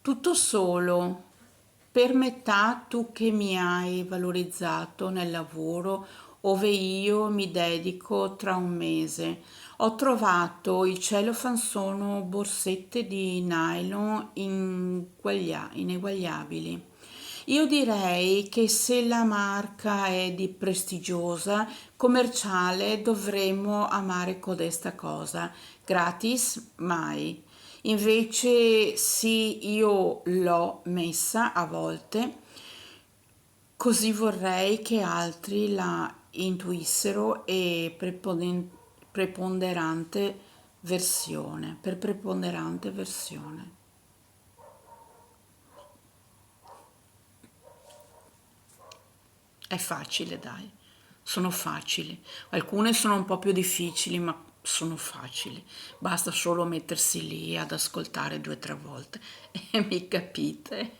Tutto solo, per metà tu che mi hai valorizzato nel lavoro ove io mi dedico tra un mese. Ho trovato il cellophane, sono borsette di nylon ineguagliabili. Io direi che se la marca è di prestigiosa, commerciale, dovremmo amare codesta cosa. Gratis? Mai. Invece sì, io l'ho messa a volte, così vorrei che altri la intuissero e preponderante per preponderante versione. È facile, dai, sono facili. Alcune sono un po' più difficili, ma sono facili. Basta solo mettersi lì ad ascoltare 2 o 3 volte e mi capite.